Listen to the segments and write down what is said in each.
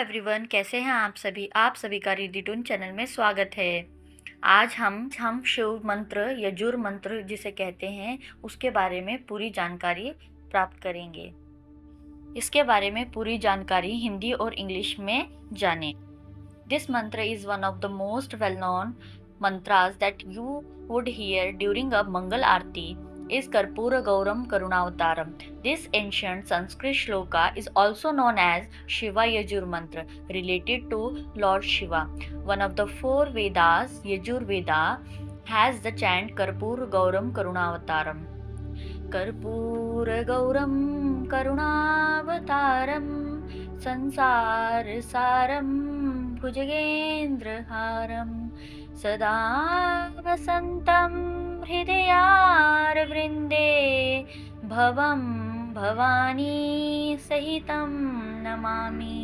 Everyone, कैसे हैं आप सभी का रिदिटून चैनल में स्वागत है। आज हम शिव मंत्र यजुर मंत्र जिसे कहते हैं उसके बारे में पूरी जानकारी प्राप्त करेंगे। इसके बारे में पूरी जानकारी हिंदी और इंग्लिश में जानें। दिस मंत्र is one of the most well known mantras that you would hear during a Mangal Aarti is Karpura Gauram Karunavataram. This ancient Sanskrit shloka is also known as Shiva Yajur Mantra, related to Lord Shiva. One of the four Vedas, Yajur Veda, has the chant Karpura Gauram Karunavataram. Karpura Gauram Karunavataram Sansar Saram Bhujagendraharam सदा वसन्तं हृदयारवृन्दे भवं भवानी सहितं नमामि।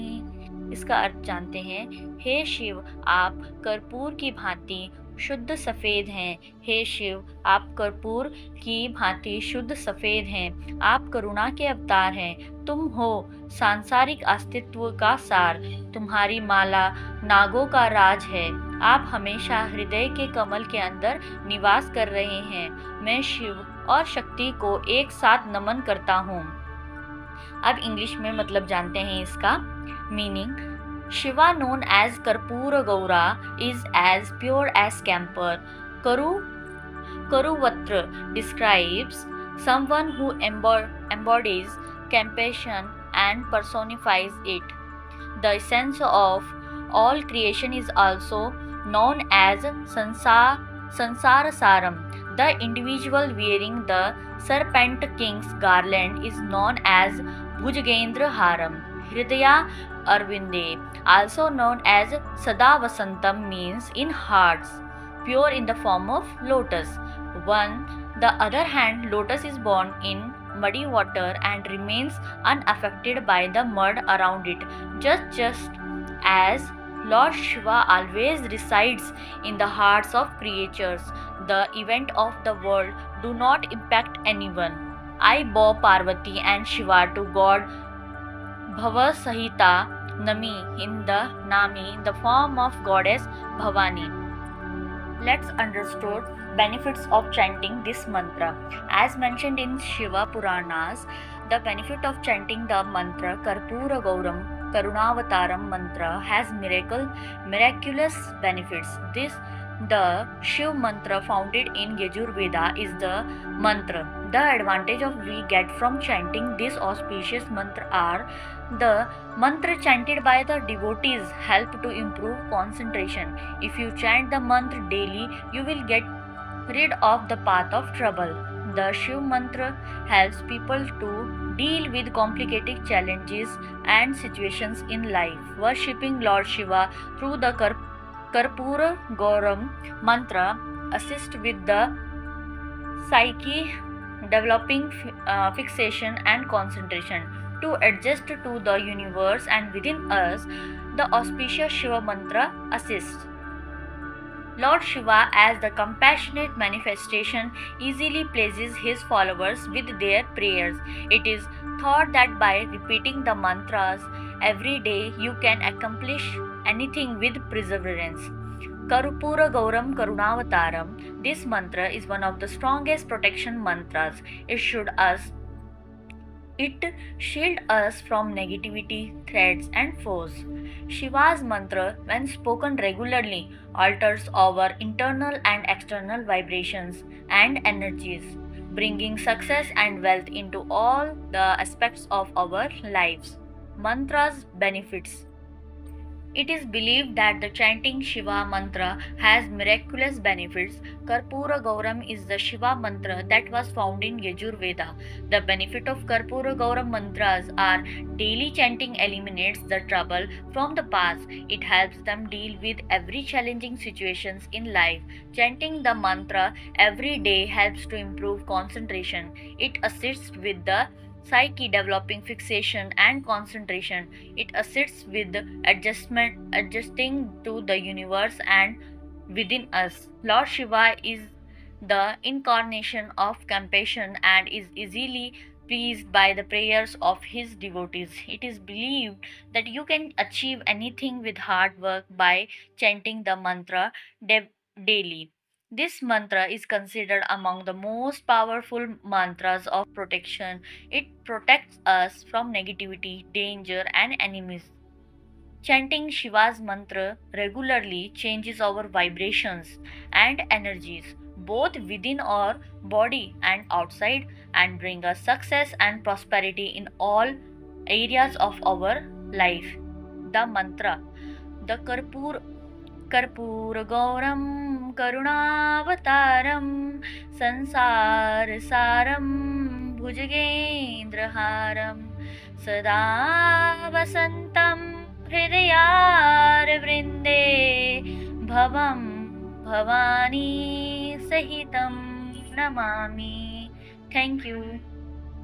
इसका अर्थ जानते हैं। हे शिव, आप कर्पूर की भांति शुद्ध सफ़ेद हैं। हे शिव, आप कर्पूर की भांति शुद्ध सफ़ेद हैं। आप करुणा के अवतार हैं। तुम हो सांसारिक अस्तित्व का सार। तुम्हारी माला नागों का राज है। आप हमेशा हृदय के कमल के अंदर निवास कर रहे हैं। मैं शिव और शक्ति को एक साथ नमन करता हूँ। अब इंग्लिश में मतलब जानते हैं इसका meaning. Shiva, known as Karpura Gaura, is as pure as camphor. Karuvatra describes someone who embodies compassion and personifies it. The essence of all creation is also known as Sansarasaram. The individual wearing the Serpent King's garland is known as Bhujagendra Haram. Hridaya Arvinde, also known as Sada Vasantam, means in hearts, pure in the form of lotus. On the other hand, lotus is born in muddy water and remains unaffected by the mud around it, just as Lord Shiva always resides in the hearts of creatures. The event of the world do not impact anyone. I bow Parvati and Shiva to God Bhavasahita Nami in the form of goddess Bhavani. Let's understand benefits of chanting this mantra. As mentioned in Shiva Puranas, the benefit of chanting the mantra Karpura Gauram Karunavataram mantra has miraculous benefits. The Shiv mantra founded in Yajur Veda is the mantra. The advantage we get from chanting this auspicious mantra are: the mantra chanted by the devotees help to improve concentration. If you chant the mantra daily, you will get rid of the path of trouble. The Shiv mantra helps people to deal with complicated challenges and situations in life. Worshipping Lord Shiva through the Karpura Gauram mantra assists with the psyche developing fixation and concentration. To adjust to the universe and within us, the auspicious Shiva mantra assists. Lord Shiva, as the compassionate manifestation, easily pleases his followers with their prayers. It is thought that by repeating the mantras every day, you can accomplish anything with perseverance. Karpura Gauram Karunavataram. This mantra is one of the strongest protection mantras. It shields us from negativity, threats, and foes. Shiva's mantra, when spoken regularly, alters our internal and external vibrations and energies, bringing success and wealth into all the aspects of our lives. Mantra's benefits. It is believed that the chanting Shiva mantra has miraculous benefits. Karpura Gauram is the Shiva mantra that was found in Yajur Veda. The benefit of Karpura Gauram mantras are: daily chanting eliminates the trouble from the past. It helps them deal with every challenging situations in life. Chanting the mantra every day helps to improve concentration. It assists with the psyche developing fixation and concentration. It assists with adjusting to the universe and within us. Lord Shiva is the incarnation of compassion and is easily pleased by the prayers of his devotees. It is believed that you can achieve anything with hard work by chanting the mantra daily. This mantra is considered among the most powerful mantras of protection. It protects us from negativity, danger, and enemies. Chanting Shiva's mantra regularly changes our vibrations and energies, both within our body and outside, and bring us success and prosperity in all areas of our life. The mantra, the Karpur Karunavataram Sansar Saram Bhujagendraharam Sada Vasantam Hridayar Bhavam Bhavani Sahitam Namami. Thank you.